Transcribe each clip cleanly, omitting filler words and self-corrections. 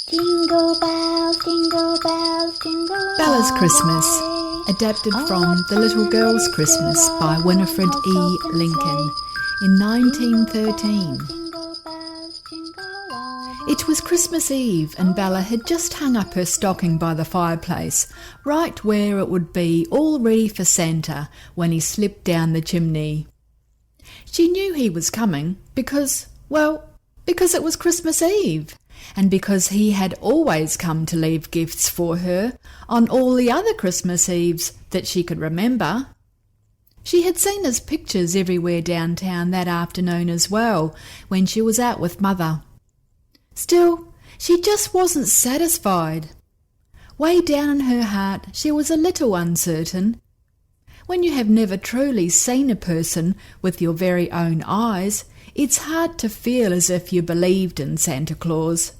Jingle bells, jingle bells, jingle all Bella's the Christmas, way. adapted Oh, from what The Little fun Girl's it is Christmas to by ride Winnifred on a E. open Lincoln sleigh. in Jingle 1913. bells, jingle bells, jingle all the It was Christmas Eve and Bella had just hung up her stocking by the fireplace, right where it would be all ready for Santa when he slipped down the chimney. She knew he was coming because it was Christmas Eve, and because he had always come to leave gifts for her on all the other Christmas Eves that she could remember. She had seen his pictures everywhere downtown that afternoon as well, when she was out with Mother. Still, she just wasn't satisfied. Way down in her heart, she was a little uncertain. When you have never truly seen a person with your very own eyes, it's hard to feel as if you believed in Santa Claus,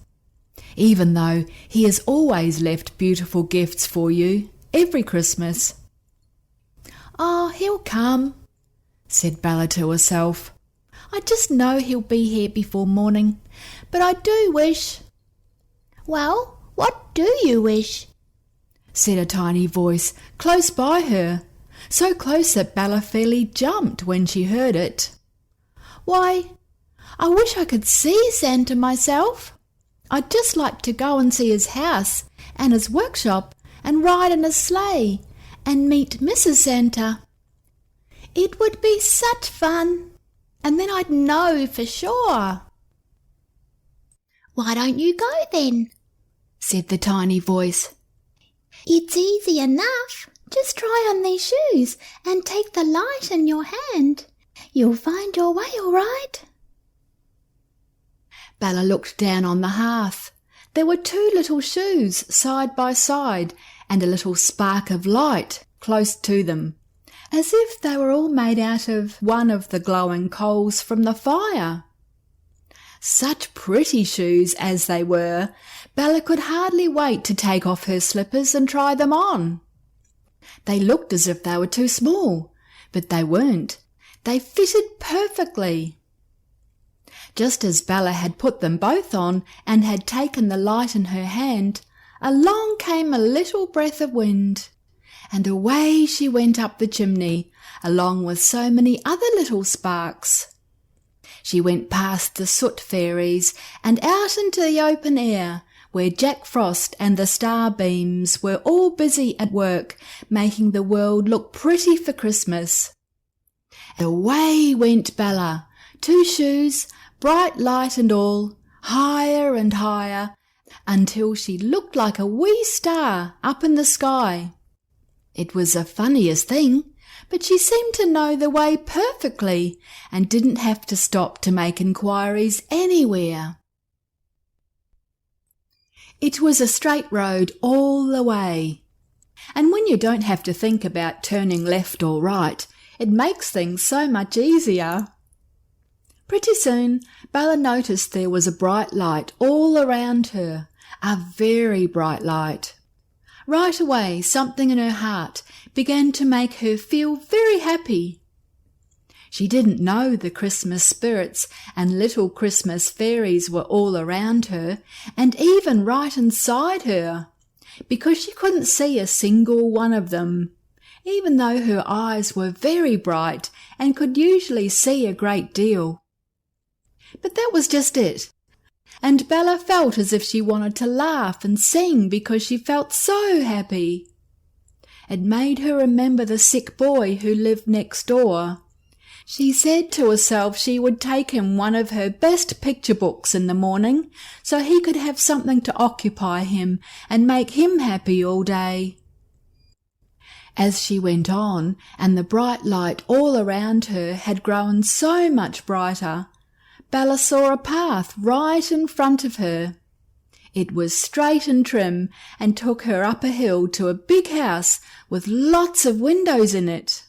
even though he has always left beautiful gifts for you every Christmas. "Oh, he'll come," said Bella to herself. "I just know he'll be here before morning, but I do wish—" Well, what do you wish? said a tiny voice close by her, so close that Bella fairly jumped when she heard it. "Why, I wish I could see Santa myself. I'd just like to go and see his house and his workshop and ride in his sleigh and meet Mrs. Santa. It would be such fun, and then I'd know for sure." Why don't you go then? said the tiny voice. It's easy enough. Just try on these shoes and take the light in your hand. You'll find your way all right. Bella looked down on the hearth. There were two little shoes side by side and a little spark of light close to them, as if they were all made out of one of the glowing coals from the fire. Such pretty shoes as they were, Bella could hardly wait to take off her slippers and try them on. They looked as if they were too small, but they weren't. They fitted perfectly. Just as Bella had put them both on and had taken the light in her hand, along came a little breath of wind, and away she went up the chimney, along with so many other little sparks. She went past the soot fairies and out into the open air, where Jack Frost and the starbeams were all busy at work, making the world look pretty for Christmas. And away went Bella, two shoes, bright light and all, higher and higher, until she looked like a wee star up in the sky. It was the funniest thing, but she seemed to know the way perfectly and didn't have to stop to make inquiries anywhere. It was a straight road all the way, and when you don't have to think about turning left or right, it makes things so much easier. Pretty soon, Bella noticed there was a bright light all around her, a very bright light. Right away, something in her heart began to make her feel very happy. She didn't know the Christmas spirits and little Christmas fairies were all around her, and even right inside her, because she couldn't see a single one of them, even though her eyes were very bright and could usually see a great deal. But that was just it, and Bella felt as if she wanted to laugh and sing because she felt so happy. It made her remember the sick boy who lived next door. She said to herself she would take him one of her best picture books in the morning so he could have something to occupy him and make him happy all day. As she went on, and the bright light all around her had grown so much brighter, Bella saw a path right in front of her. It was straight and trim and took her up a hill to a big house with lots of windows in it.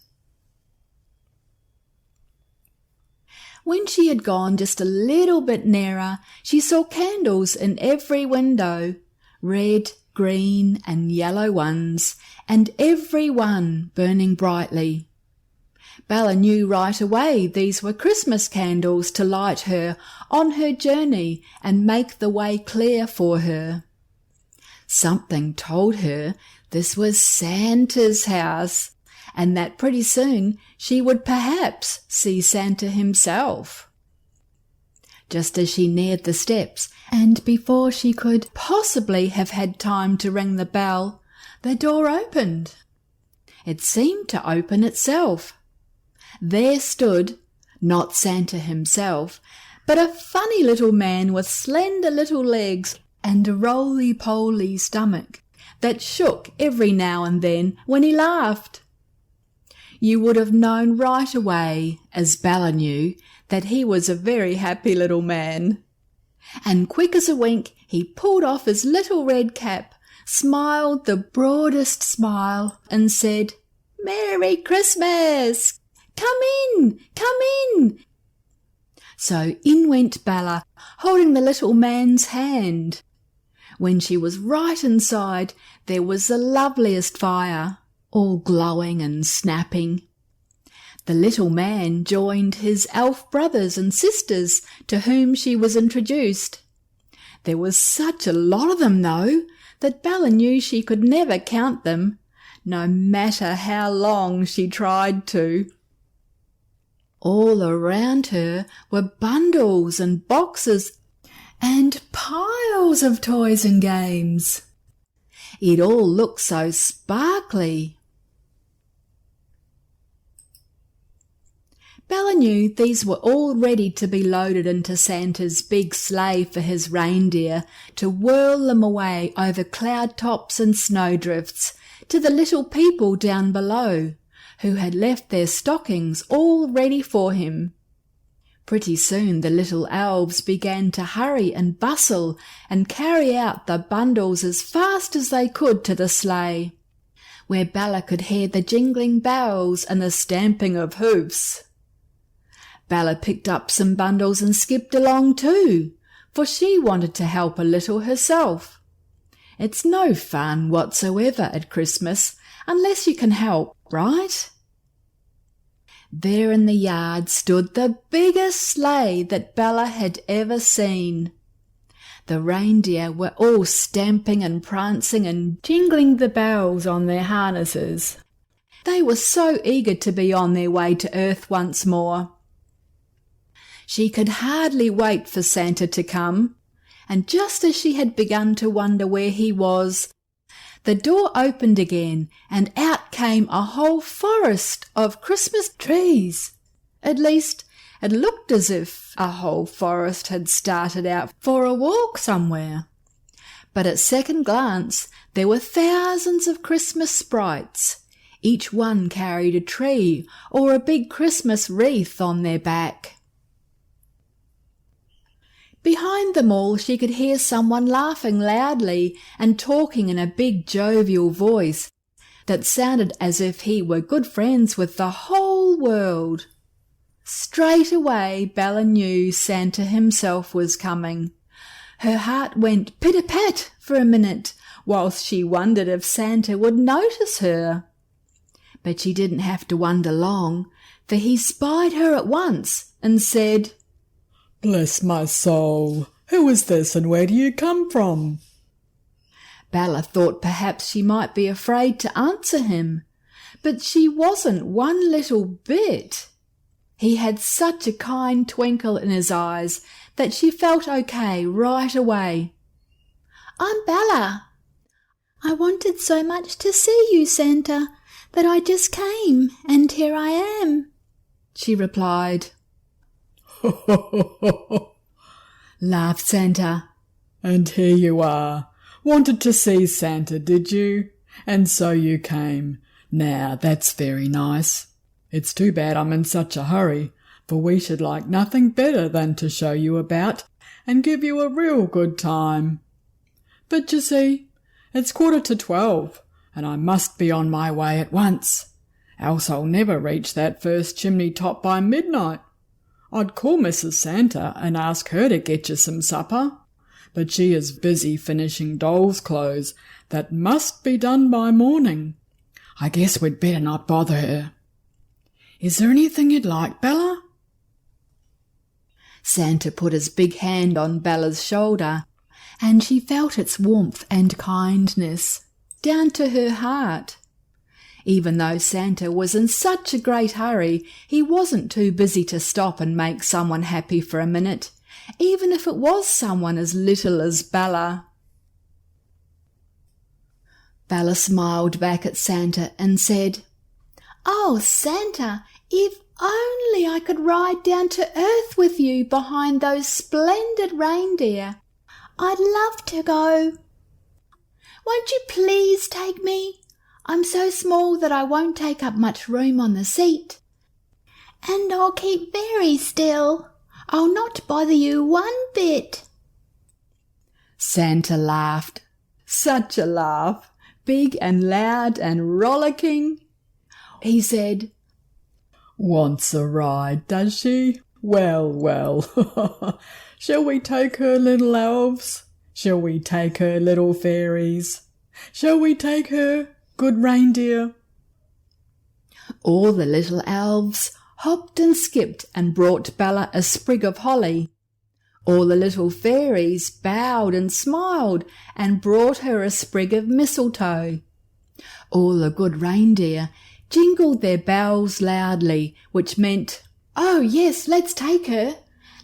When she had gone just a little bit nearer, she saw candles in every window, red, green and yellow ones, and every one burning brightly. Bella knew right away these were Christmas candles to light her on her journey and make the way clear for her. Something told her this was Santa's house, and that pretty soon she would perhaps see Santa himself. Just as she neared the steps, and before she could possibly have had time to ring the bell, the door opened. It seemed to open itself. There stood, not Santa himself, but a funny little man with slender little legs and a roly-poly stomach that shook every now and then when he laughed. You would have known right away, as Bella knew, that he was a very happy little man. And quick as a wink he pulled off his little red cap, smiled the broadest smile, and said, "Merry Christmas! Come in, come in!" So in went Bella, holding the little man's hand. When she was right inside, there was the loveliest fire, all glowing and snapping. The little man joined his elf brothers and sisters, to whom she was introduced. There was such a lot of them, though, that Bella knew she could never count them, no matter how long she tried to. All around her were bundles and boxes and piles of toys and games. It all looked so sparkly. Bella knew these were all ready to be loaded into Santa's big sleigh for his reindeer to whirl them away over cloud tops and snowdrifts to the little people down below, who had left their stockings all ready for him. Pretty soon the little elves began to hurry and bustle and carry out the bundles as fast as they could to the sleigh, where Bella could hear the jingling bells and the stamping of hoofs. Bella picked up some bundles and skipped along too, for she wanted to help a little herself. It's no fun whatsoever at Christmas unless you can help, right? There in the yard stood the biggest sleigh that Bella had ever seen. The reindeer were all stamping and prancing and jingling the bells on their harnesses. They were so eager to be on their way to Earth once more. She could hardly wait for Santa to come, and just as she had begun to wonder where he was, the door opened again, and out came a whole forest of Christmas trees. At least, it looked as if a whole forest had started out for a walk somewhere. But at second glance, there were thousands of Christmas sprites. Each one carried a tree or a big Christmas wreath on their back. Behind them all she could hear someone laughing loudly and talking in a big jovial voice that sounded as if he were good friends with the whole world. Straight away Bella knew Santa himself was coming. Her heart went pit-a-pat for a minute whilst she wondered if Santa would notice her. But she didn't have to wonder long, for he spied her at once and said, "Bless my soul, who is this and where do you come from?" Bella thought perhaps she might be afraid to answer him, but she wasn't one little bit. He had such a kind twinkle in his eyes that she felt okay right away. "I'm Bella. I wanted so much to see you, Santa, that I just came, and here I am," she replied. "Ho, ho, ho, ho, ho," laughed Santa. "And here you are. Wanted to see Santa, did you? And so you came. Now, that's very nice. It's too bad I'm in such a hurry, for we should like nothing better than to show you about and give you a real good time. But you see, it's 11:45, and I must be on my way at once, else I'll never reach that first chimney top by midnight. I'd call Mrs. Santa and ask her to get you some supper, but she is busy finishing doll's clothes that must be done by morning. I guess we'd better not bother her. Is there anything you'd like, Bella?" Santa put his big hand on Bella's shoulder and she felt its warmth and kindness down to her heart. Even though Santa was in such a great hurry, he wasn't too busy to stop and make someone happy for a minute, even if it was someone as little as Bella. Bella smiled back at Santa and said, "Oh, Santa, if only I could ride down to earth with you behind those splendid reindeer. I'd love to go. Won't you please take me? I'm so small that I won't take up much room on the seat. And I'll keep very still. I'll not bother you one bit." Santa laughed. Such a laugh, big and loud and rollicking. He said, "Wants a ride, does she? Well, well. Shall we take her, little elves? Shall we take her, little fairies? Shall we take her, good reindeer?" All the little elves hopped and skipped and brought Bella a sprig of holly. All the little fairies bowed and smiled and brought her a sprig of mistletoe. All the good reindeer jingled their bells loudly, which meant, "Oh yes, let's take her.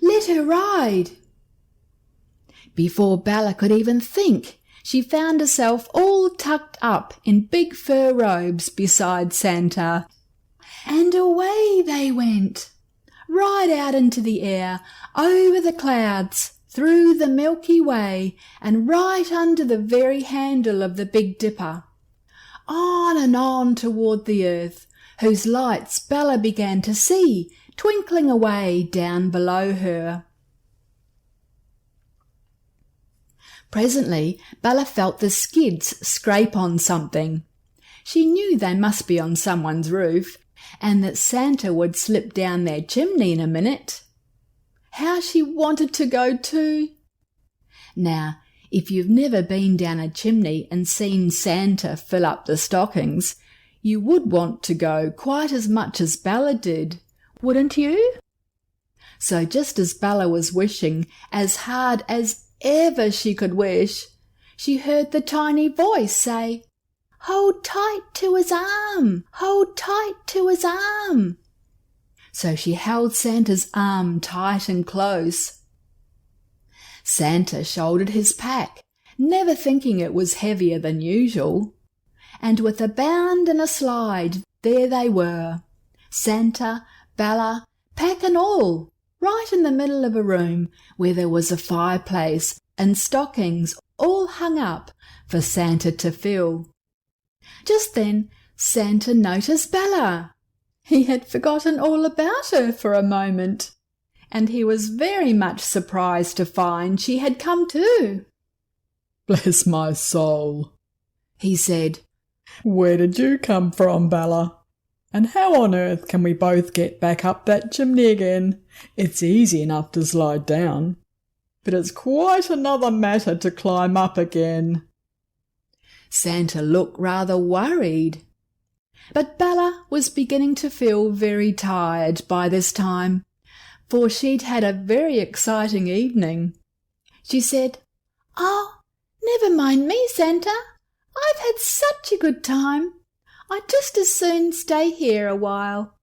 Let her ride." Before Bella could even think, she found herself all tucked up in big fur robes beside Santa. And away they went, right out into the air, over the clouds, through the Milky Way, and right under the very handle of the Big Dipper. On and on toward the earth, whose lights Bella began to see, twinkling away down below her. Presently, Bella felt the skids scrape on something. She knew they must be on someone's roof, and that Santa would slip down their chimney in a minute. How she wanted to go too! Now, if you've never been down a chimney and seen Santa fill up the stockings, you would want to go quite as much as Bella did, wouldn't you? So just as Bella was wishing as hard as ever she could wish, she heard the tiny voice say, "Hold tight to his arm! Hold tight to his arm!" So she held Santa's arm tight and close. Santa shouldered his pack, never thinking it was heavier than usual. And with a bound and a slide, there they were, Santa, Bella, pack and all, right in the middle of a room where there was a fireplace and stockings all hung up for Santa to fill. Just then Santa noticed Bella. He had forgotten all about her for a moment, and he was very much surprised to find she had come too. "Bless my soul," he said. "Where did you come from, Bella? And how on earth can we both get back up that chimney again? It's easy enough to slide down, but it's quite another matter to climb up again." Santa looked rather worried. But Bella was beginning to feel very tired by this time, for she'd had a very exciting evening. She said, "Oh, never mind me, Santa. I've had such a good time. I'd just as soon stay here a while.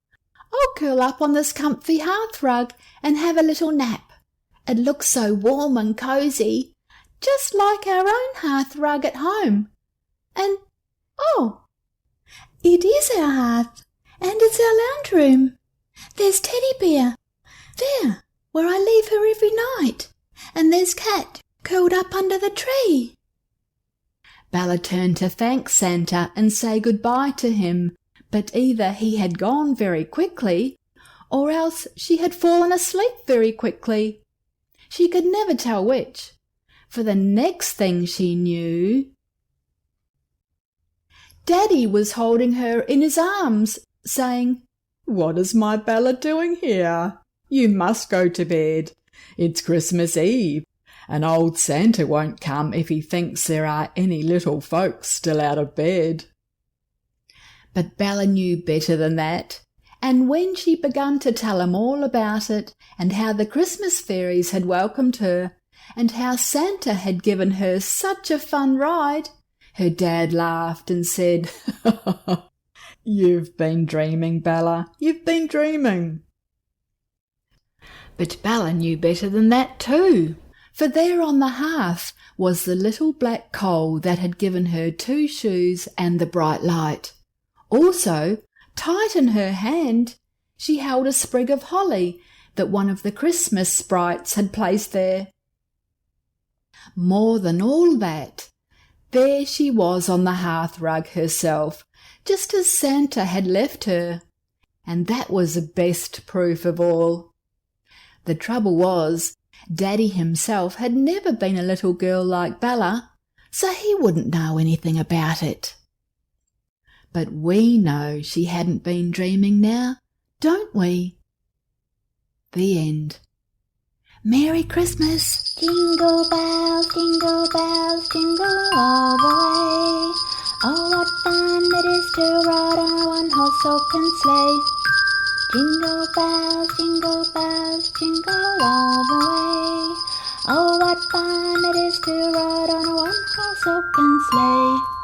I'll curl up on this comfy hearth rug and have a little nap. It looks so warm and cosy, just like our own hearth rug at home. And, oh, it is our hearth, and it's our lounge room. There's Teddy Bear, there, where I leave her every night, and there's Cat curled up under the tree." Bella turned to thank Santa and say goodbye to him, but either he had gone very quickly, or else she had fallen asleep very quickly. She could never tell which, for the next thing she knew, Daddy was holding her in his arms, saying, "What is my Bella doing here? You must go to bed. It's Christmas Eve, and old Santa won't come if he thinks there are any little folks still out of bed." But Bella knew better than that, and when she began to tell him all about it and how the Christmas fairies had welcomed her, and how Santa had given her such a fun ride, her dad laughed and said, "You've been dreaming, Bella. You've been dreaming." But Bella knew better than that too, for there on the hearth was the little black coal that had given her 2 shoes and the bright light. Also, tight in her hand, she held a sprig of holly that one of the Christmas sprites had placed there. More than all that, there she was on the hearth-rug herself, just as Santa had left her, and that was the best proof of all. The trouble was, Daddy himself had never been a little girl like Bella, so he wouldn't know anything about it. But we know she hadn't been dreaming now, don't we? The end. Merry Christmas! Jingle bells, jingle all the way. Oh, what fun it is to ride on a one-horse open sleigh. Jingle bells, jingle all the way. Oh, what fun it is to ride on a one-horse open sleigh.